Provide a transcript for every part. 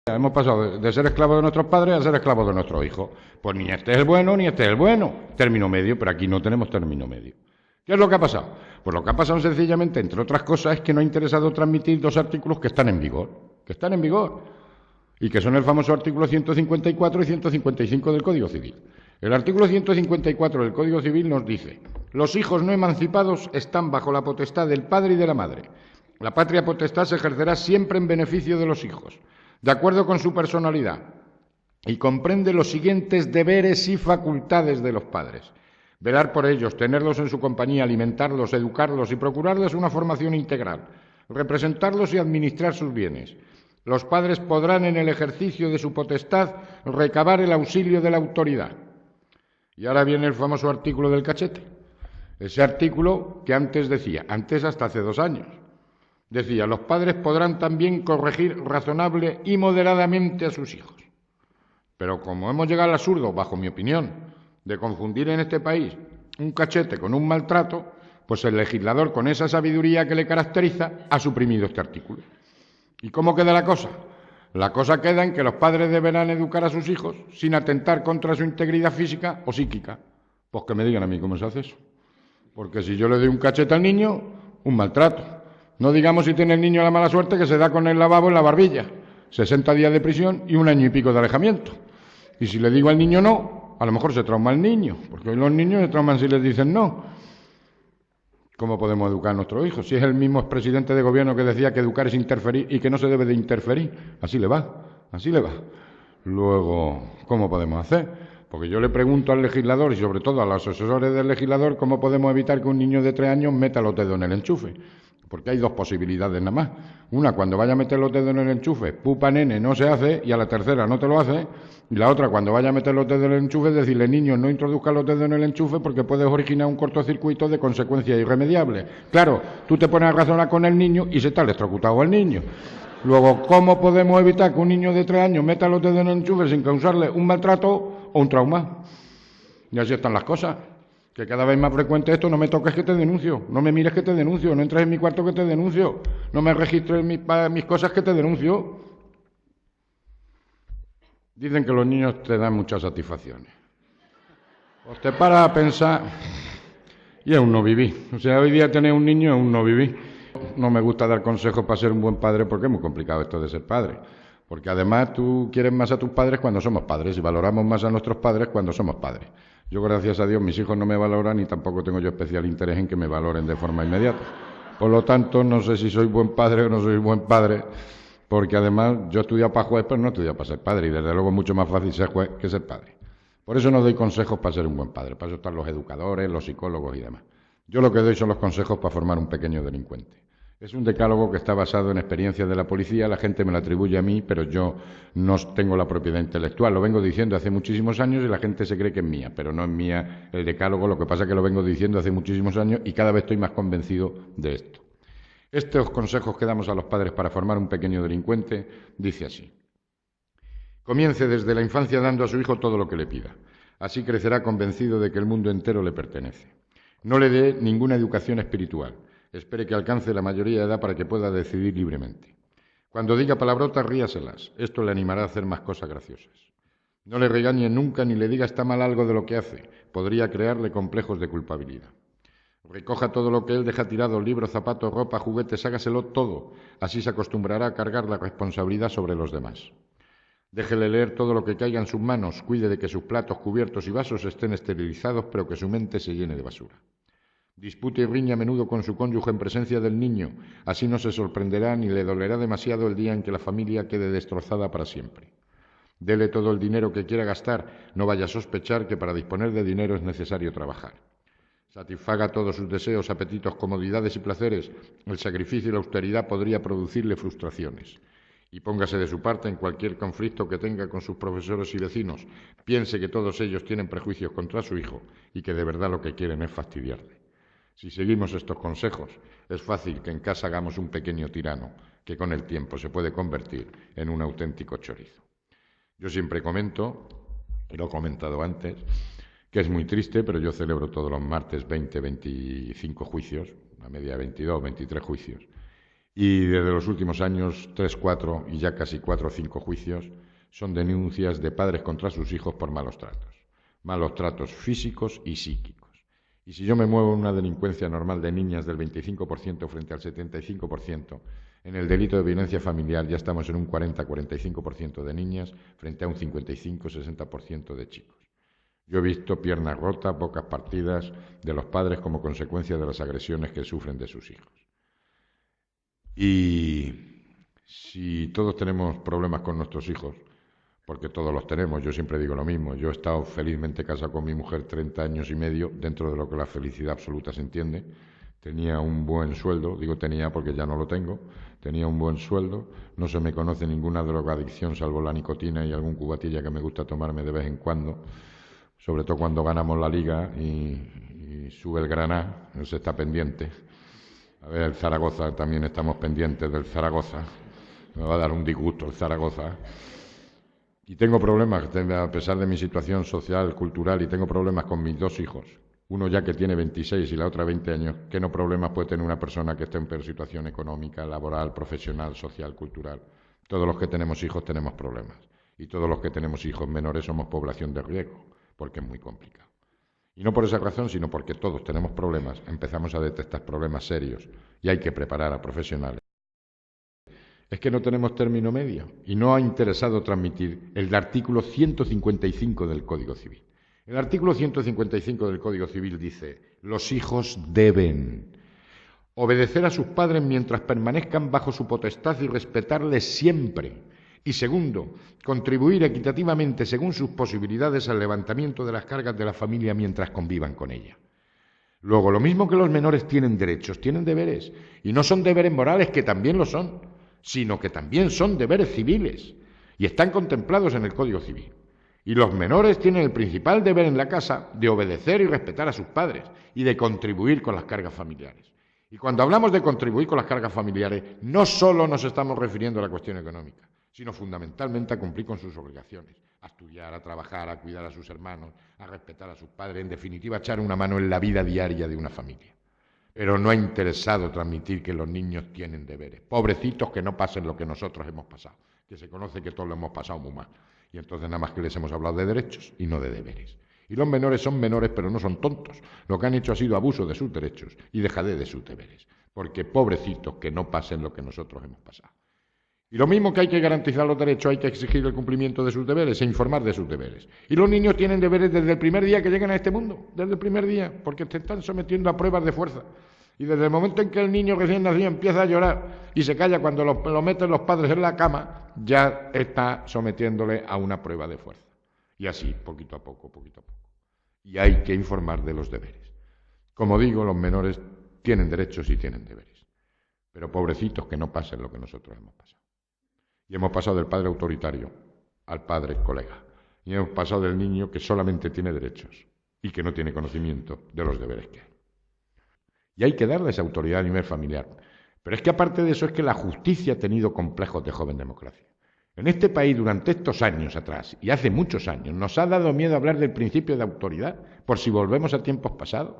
Hemos pasado de ser esclavos de nuestros padres a ser esclavos de nuestros hijos. Pues ni este es el bueno, ni este es el bueno. Término medio, pero aquí no tenemos término medio. ¿Qué es lo que ha pasado? Pues lo que ha pasado sencillamente, entre otras cosas, es que no ha interesado transmitir dos artículos que están en vigor. Y que son el famoso artículo 154 y 155 del Código Civil. El artículo 154 del Código Civil nos dice: los hijos no emancipados están bajo la potestad del padre y de la madre. La patria potestad se ejercerá siempre en beneficio de los hijos, de acuerdo con su personalidad, y comprende los siguientes deberes y facultades de los padres: velar por ellos, tenerlos en su compañía, alimentarlos, educarlos y procurarles una formación integral, representarlos y administrar sus bienes. Los padres podrán, en el ejercicio de su potestad, recabar el auxilio de la autoridad. Y ahora viene el famoso artículo del cachete. Ese artículo que antes decía, antes hasta hace 2 años, decía: los padres podrán también corregir razonable y moderadamente a sus hijos. Pero como hemos llegado al absurdo, bajo mi opinión, de confundir en este país un cachete con un maltrato, pues el legislador, con esa sabiduría que le caracteriza, ha suprimido este artículo. ¿Y cómo queda la cosa? La cosa queda en que los padres deberán educar a sus hijos sin atentar contra su integridad física o psíquica. Pues que me digan a mí cómo se hace eso. Porque si yo le doy un cachete al niño, un maltrato. No digamos si tiene el niño la mala suerte que se da con el lavabo en la barbilla, 60 días de prisión y 1 año y pico de alejamiento. Y si le digo al niño no, a lo mejor se trauma el niño, porque hoy los niños se trauman si les dicen no. ¿Cómo podemos educar a nuestros hijos? Si es el mismo expresidente de gobierno que decía que educar es interferir y que no se debe de interferir. Así le va. Luego, ¿cómo podemos hacer? Porque yo le pregunto al legislador y sobre todo a los asesores del legislador cómo podemos evitar que un niño de 3 años meta los dedos en el enchufe. Porque hay 2 posibilidades nada más. Una, cuando vaya a meter los dedos en el enchufe, pupa nene, no se hace, y a la tercera no te lo hace. Y la otra, cuando vaya a meter los dedos en el enchufe, decirle: niño, no introduzca los dedos en el enchufe porque puedes originar un cortocircuito de consecuencias irremediables. Claro, tú te pones a razonar con el niño y se te ha electrocutado al niño. Luego, ¿cómo podemos evitar que un niño de 3 años meta los dedos en el enchufe sin causarle un maltrato o un trauma? Y así están las cosas. Que cada vez más frecuente esto: no me toques que te denuncio, no me mires que te denuncio, no entres en mi cuarto que te denuncio, no me registres mis cosas que te denuncio. Dicen que los niños te dan muchas satisfacciones. Pues te paras a pensar y es un no vivir. O sea, hoy día tener un niño es un no vivir. No me gusta dar consejos para ser un buen padre porque es muy complicado esto de ser padre. Porque además tú quieres más a tus padres cuando somos padres y valoramos más a nuestros padres cuando somos padres. Yo, gracias a Dios, mis hijos no me valoran y tampoco tengo yo especial interés en que me valoren de forma inmediata. Por lo tanto, no sé si soy buen padre o no soy buen padre, porque además yo he estudiado para juez, pero no he estudiado para ser padre, y desde luego es mucho más fácil ser juez que ser padre. Por eso no doy consejos para ser un buen padre, para eso están los educadores, los psicólogos y demás. Yo lo que doy son los consejos para formar un pequeño delincuente. Es un decálogo que está basado en experiencias de la policía, la gente me lo atribuye a mí, pero yo no tengo la propiedad intelectual. Lo vengo diciendo hace muchísimos años y la gente se cree que es mía, pero no es mía el decálogo, lo que pasa es que lo vengo diciendo hace muchísimos años y cada vez estoy más convencido de esto. Estos consejos que damos a los padres para formar un pequeño delincuente dice así: comience desde la infancia dando a su hijo todo lo que le pida. Así crecerá convencido de que el mundo entero le pertenece. No le dé ninguna educación espiritual. Espere que alcance la mayoría de edad para que pueda decidir libremente. Cuando diga palabrotas, ríaselas. Esto le animará a hacer más cosas graciosas. No le regañe nunca ni le diga está mal algo de lo que hace. Podría crearle complejos de culpabilidad. Recoja todo lo que él deja tirado: libros, zapatos, ropa, juguetes, hágaselo todo. Así se acostumbrará a cargar la responsabilidad sobre los demás. Déjele leer todo lo que caiga en sus manos. Cuide de que sus platos, cubiertos y vasos estén esterilizados, pero que su mente se llene de basura. Dispute y riña a menudo con su cónyuge en presencia del niño. Así no se sorprenderá ni le dolerá demasiado el día en que la familia quede destrozada para siempre. Dele todo el dinero que quiera gastar. No vaya a sospechar que para disponer de dinero es necesario trabajar. Satisfaga todos sus deseos, apetitos, comodidades y placeres. El sacrificio y la austeridad podría producirle frustraciones. Y póngase de su parte en cualquier conflicto que tenga con sus profesores y vecinos. Piense que todos ellos tienen prejuicios contra su hijo y que de verdad lo que quieren es fastidiarle. Si seguimos estos consejos, es fácil que en casa hagamos un pequeño tirano que con el tiempo se puede convertir en un auténtico chorizo. Yo siempre comento, y lo he comentado antes, que es muy triste, pero yo celebro todos los martes 20, 25 juicios, a media 22, 23 juicios. Y desde los últimos años, 3, 4 y ya casi 4 o 5 juicios son denuncias de padres contra sus hijos por malos tratos físicos y psíquicos. Y si yo me muevo en una delincuencia normal de niñas del 25% frente al 75%, en el delito de violencia familiar ya estamos en un 40-45% de niñas frente a un 55-60% de chicos. Yo he visto piernas rotas, bocas partidas de los padres como consecuencia de las agresiones que sufren de sus hijos. Y si todos tenemos problemas con nuestros hijos, porque todos los tenemos, yo siempre digo lo mismo, yo he estado felizmente casado con mi mujer 30 años y medio, dentro de lo que la felicidad absoluta se entiende, tenía un buen sueldo, digo tenía porque ya no lo tengo, tenía un buen sueldo, no se me conoce ninguna drogadicción salvo la nicotina y algún cubatilla que me gusta tomarme de vez en cuando, sobre todo cuando ganamos la liga y sube el Granada, se está pendiente. A ver, el Zaragoza, también estamos pendientes del Zaragoza. Me va a dar un disgusto el Zaragoza. Y tengo problemas, a pesar de mi situación social, cultural, y tengo problemas con mis 2 hijos. Uno ya que tiene 26 y la otra 20 años. ¿Qué no problemas puede tener una persona que esté en peor situación económica, laboral, profesional, social, cultural? Todos los que tenemos hijos tenemos problemas. Y todos los que tenemos hijos menores somos población de riesgo, porque es muy complicado. Y no por esa razón, sino porque todos tenemos problemas, empezamos a detectar problemas serios y hay que preparar a profesionales. Es que no tenemos término medio y no ha interesado transmitir el artículo 155 del Código Civil. El artículo 155 del Código Civil dice: los hijos deben obedecer a sus padres mientras permanezcan bajo su potestad y respetarles siempre. Y segundo, contribuir equitativamente según sus posibilidades al levantamiento de las cargas de la familia mientras convivan con ella. Luego, lo mismo que los menores tienen derechos, tienen deberes. Y no son deberes morales, que también lo son, sino que también son deberes civiles. Y están contemplados en el Código Civil. Y los menores tienen el principal deber en la casa de obedecer y respetar a sus padres y de contribuir con las cargas familiares. Y cuando hablamos de contribuir con las cargas familiares, no solo nos estamos refiriendo a la cuestión económica, sino fundamentalmente a cumplir con sus obligaciones, a estudiar, a trabajar, a cuidar a sus hermanos, a respetar a sus padres, en definitiva, a echar una mano en la vida diaria de una familia. Pero no ha interesado transmitir que los niños tienen deberes. Pobrecitos que no pasen lo que nosotros hemos pasado, que se conoce que todos lo hemos pasado muy mal. Y entonces nada más que les hemos hablado de derechos y no de deberes. Y los menores son menores, pero no son tontos. Lo que han hecho ha sido abuso de sus derechos y dejadez de sus deberes. Porque pobrecitos que no pasen lo que nosotros hemos pasado. Y lo mismo que hay que garantizar los derechos, hay que exigir el cumplimiento de sus deberes e informar de sus deberes. Y los niños tienen deberes desde el primer día que llegan a este mundo, desde el primer día, porque te están sometiendo a pruebas de fuerza. Y desde el momento en que el niño recién nacido empieza a llorar y se calla cuando lo meten los padres en la cama, ya está sometiéndole a una prueba de fuerza. Y así, poquito a poco, poquito a poco. Y hay que informar de los deberes. Como digo, los menores tienen derechos y tienen deberes. Pero pobrecitos que no pasen lo que nosotros hemos pasado. Y hemos pasado del padre autoritario al padre colega. Y hemos pasado del niño que solamente tiene derechos y que no tiene conocimiento de los deberes que hay. Y hay que darles autoridad a nivel familiar. Pero es que aparte de eso es que la justicia ha tenido complejos de joven democracia. En este país durante estos años atrás, y hace muchos años, nos ha dado miedo hablar del principio de autoridad, por si volvemos a tiempos pasados.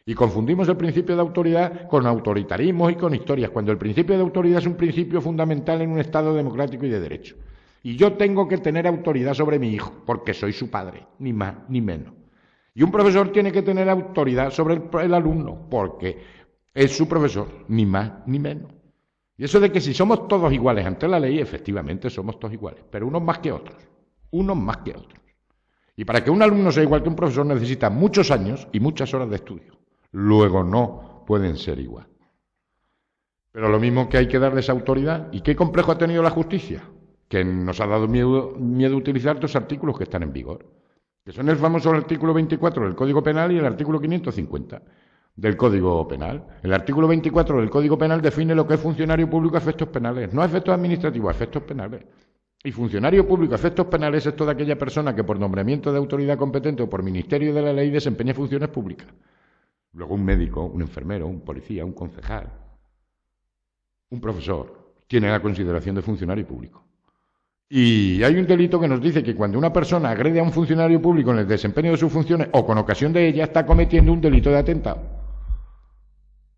Y confundimos el principio de autoridad con autoritarismos y con historias, cuando el principio de autoridad es un principio fundamental en un Estado democrático y de derecho. Y yo tengo que tener autoridad sobre mi hijo, porque soy su padre, ni más ni menos. Y un profesor tiene que tener autoridad sobre el alumno, porque es su profesor, ni más ni menos. Y eso de que si somos todos iguales ante la ley, efectivamente somos todos iguales, pero unos más que otros, unos más que otros. Y para que un alumno sea igual que un profesor necesita muchos años y muchas horas de estudio. Luego no pueden ser igual. Pero lo mismo que hay que darles autoridad. ¿Y qué complejo ha tenido la justicia? Que nos ha dado miedo utilizar 2 artículos que están en vigor, que son el famoso artículo 24 del Código Penal y el artículo 550 del Código Penal. El artículo 24 del Código Penal define lo que es funcionario público a efectos penales, no a efectos administrativos, a efectos penales. Y funcionario público a efectos penales es toda aquella persona que por nombramiento de autoridad competente o por ministerio de la ley desempeña funciones públicas. Luego un médico, un enfermero, un policía, un concejal, un profesor, tiene la consideración de funcionario público. Y hay un delito que nos dice que cuando una persona agrede a un funcionario público en el desempeño de sus funciones o con ocasión de ella, está cometiendo un delito de atentado.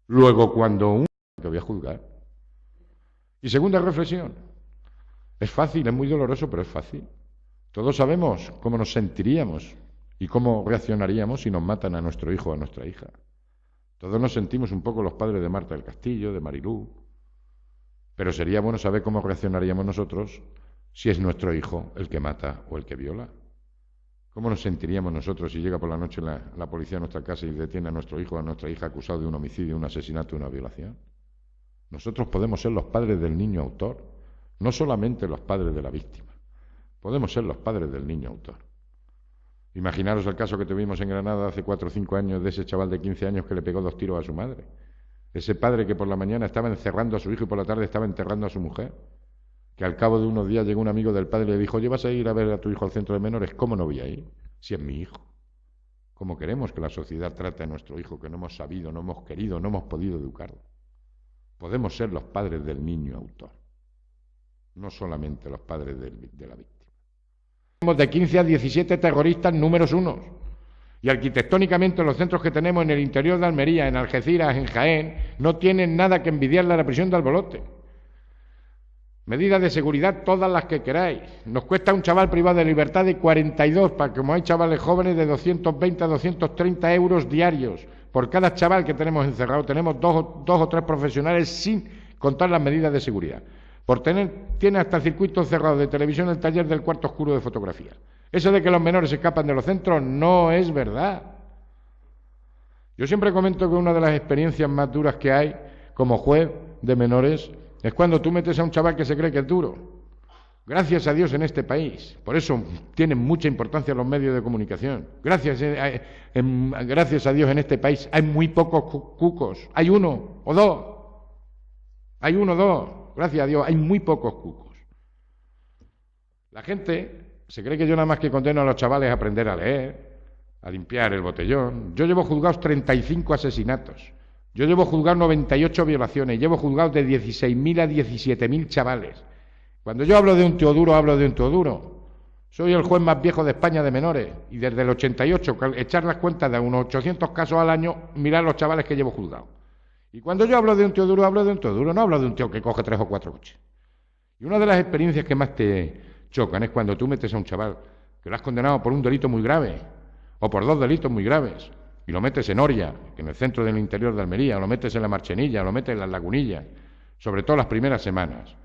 Luego, cuando un... que voy a juzgar, Y segunda reflexión, es fácil, es muy doloroso, pero es fácil. Todos sabemos cómo nos sentiríamos y cómo reaccionaríamos si nos matan a nuestro hijo o a nuestra hija. Todos nos sentimos un poco los padres de Marta del Castillo, de Marilú, pero sería bueno saber cómo reaccionaríamos nosotros si es nuestro hijo el que mata o el que viola. ¿Cómo nos sentiríamos nosotros si llega por la noche la policía a nuestra casa y detiene a nuestro hijo o a nuestra hija acusado de un homicidio, un asesinato, una violación? Nosotros podemos ser los padres del niño autor, no solamente los padres de la víctima. Podemos ser los padres del niño autor. Imaginaros el caso que tuvimos en Granada hace 4 o 5 años de ese chaval de 15 años que le pegó 2 tiros a su madre. Ese padre que por la mañana estaba encerrando a su hijo y por la tarde estaba enterrando a su mujer. Que al cabo de unos días llegó un amigo del padre y le dijo: ¿oye, vas a ir a ver a tu hijo al centro de menores? ¿Cómo no voy a ir? Si es mi hijo. ¿Cómo queremos que la sociedad trate a nuestro hijo que no hemos sabido, no hemos querido, no hemos podido educarlo? Podemos ser los padres del niño autor, no solamente los padres de la víctima. Tenemos de 15 a 17 terroristas números 1. Y arquitectónicamente los centros que tenemos en el interior de Almería, en Algeciras, en Jaén, no tienen nada que envidiarle a la prisión de Albolote. Medidas de seguridad todas las que queráis. Nos cuesta un chaval privado de libertad de 42, para como hay chavales jóvenes de 220 a 230 euros diarios. Por cada chaval que tenemos encerrado tenemos dos o tres profesionales sin contar las medidas de seguridad. Tiene hasta circuitos cerrados de televisión el taller del cuarto oscuro de fotografía. Eso de que los menores escapan de los centros no es verdad. Yo siempre comento que una de las experiencias más duras que hay como juez de menores es cuando tú metes a un chaval que se cree que es duro. Gracias a Dios en este país, por eso tienen mucha importancia los medios de comunicación. Gracias a Dios en este país hay muy pocos cucos. Hay uno o dos. Hay uno o dos. Gracias a Dios hay muy pocos cucos. La gente se cree que yo nada más que condeno a los chavales a aprender a leer, a limpiar el botellón. Yo llevo juzgados 35 asesinatos. Yo llevo juzgados 98 violaciones. Llevo juzgados de 16.000 a 17.000 chavales. Cuando yo hablo de un Teoduro, hablo de un Teoduro. Soy el juez más viejo de España de menores. Y desde el 88, echar las cuentas de unos 800 casos al año, mirar los chavales que llevo juzgados. Y cuando yo hablo de un Teoduro, hablo de un Teoduro. No hablo de un tío que coge 3 o 4 coches. Y una de las experiencias que más te chocan es cuando tú metes a un chaval que lo has condenado por un delito muy grave o por 2 delitos muy graves y lo metes en Oria, que en el centro del interior de Almería, o lo metes en la Marchenilla, o lo metes en las Lagunillas, sobre todo las primeras semanas,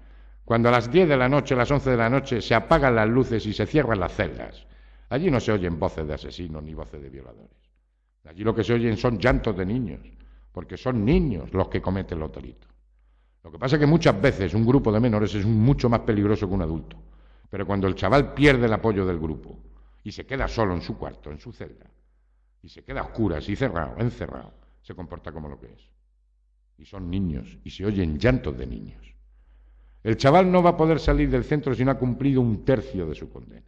cuando a las 10 de la noche, a las 11 de la noche se apagan las luces y se cierran las celdas. Allí no se oyen voces de asesinos ni voces de violadores. Allí lo que se oyen son llantos de niños, porque son niños los que cometen los delitos. Lo que pasa es que muchas veces un grupo de menores es mucho más peligroso que un adulto. Pero cuando el chaval pierde el apoyo del grupo y se queda solo en su cuarto, en su celda, y se queda a oscuras y encerrado, se comporta como lo que es. Y son niños, y se oyen llantos de niños. El chaval no va a poder salir del centro si no ha cumplido 1/3 de su condena.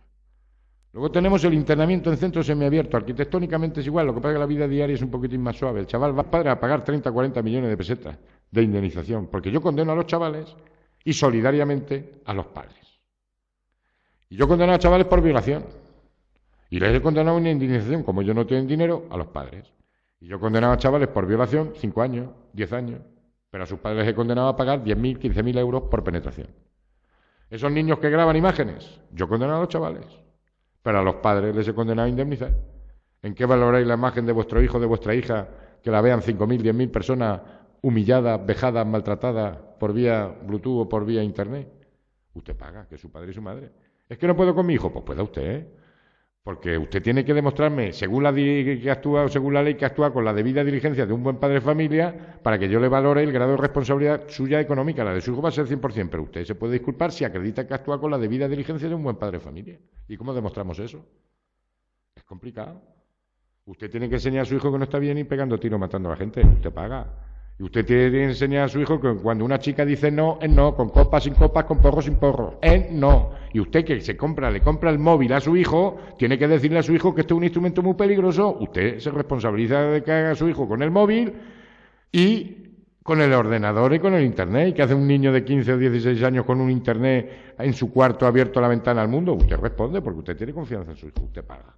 Luego tenemos el internamiento en centro semiabierto. Arquitectónicamente es igual, lo que pasa es que la vida diaria es un poquitín más suave. El chaval va a pagar 30 o 40 millones de pesetas de indemnización, porque yo condeno a los chavales y solidariamente a los padres. Y yo condeno a chavales por violación. Y les he condenado una indemnización, como ellos no tienen dinero, a los padres. Y yo he condenado a chavales por violación 5 años, 10 años. Pero a sus padres les he condenado a pagar 10.000, 15.000 euros por penetración. Esos niños que graban imágenes, yo he condenado a los chavales. Pero a los padres les he condenado a indemnizar. ¿En qué valoráis la imagen de vuestro hijo, de vuestra hija, que la vean 5.000, 10.000 personas humilladas, vejadas, maltratadas por vía Bluetooth o por vía Internet? Usted paga, que es su padre y su madre. ¿Es que no puedo con mi hijo? Pues pueda usted, ¿eh? Porque usted tiene que demostrarme, según la ley que actúa con la debida diligencia de un buen padre de familia, para que yo le valore el grado de responsabilidad suya económica. La de su hijo va a ser 100%, pero usted se puede disculpar si acredita que actúa con la debida diligencia de un buen padre de familia. ¿Y cómo demostramos eso? Es complicado. Usted tiene que enseñar a su hijo que no está bien ir pegando tiros matando a la gente. Usted paga. Y usted tiene que enseñar a su hijo que cuando una chica dice no, es no, con copas sin copas, con porro sin porro, es no. Y usted que le compra el móvil a su hijo, tiene que decirle a su hijo que esto es un instrumento muy peligroso. Usted se responsabiliza de que haga a su hijo con el móvil y con el ordenador y con el internet. ¿Y qué hace un niño de 15 o 16 años con un internet en su cuarto abierto a la ventana al mundo? Usted responde porque usted tiene confianza en su hijo, usted paga.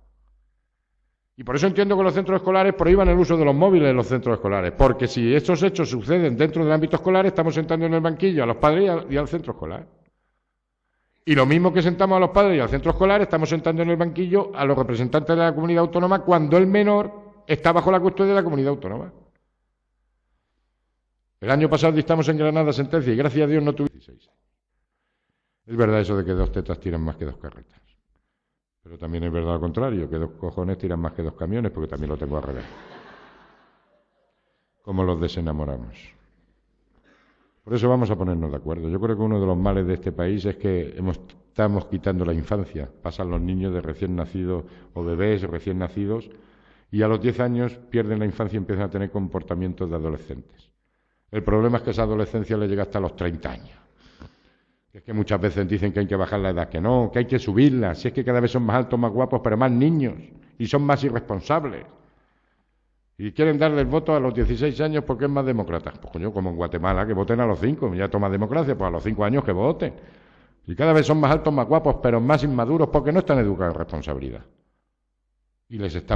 Y por eso entiendo que los centros escolares prohíban el uso de los móviles en los centros escolares, porque si estos hechos suceden dentro del ámbito escolar, estamos sentando en el banquillo a los padres y al centro escolar. Y lo mismo que sentamos a los padres y al centro escolar, estamos sentando en el banquillo a los representantes de la comunidad autónoma cuando el menor está bajo la custodia de la comunidad autónoma. El año pasado dictamos en Granada sentencia y gracias a Dios no tuve 16. Es verdad eso de que 2 tetas tiran más que 2 carretas. Pero también es verdad lo contrario, que 2 cojones tiran más que 2 camiones, porque también lo tengo al revés. Como los desenamoramos. Por eso vamos a ponernos de acuerdo. Yo creo que uno de los males de este país es que estamos quitando la infancia. Pasan los niños de recién nacidos o bebés recién nacidos y a los 10 años pierden la infancia y empiezan a tener comportamientos de adolescentes. El problema es que esa adolescencia le llega hasta los 30 años. Es que muchas veces dicen que hay que bajar la edad, que no, que hay que subirla. Si es que cada vez son más altos, más guapos, pero más niños y son más irresponsables. Y quieren darle el voto a los 16 años porque es más demócrata. Pues coño, como en Guatemala, que voten a los 5, ya toma democracia, pues a los 5 años que voten. Y cada vez son más altos, más guapos, pero más inmaduros porque no están educados en responsabilidad. Y les está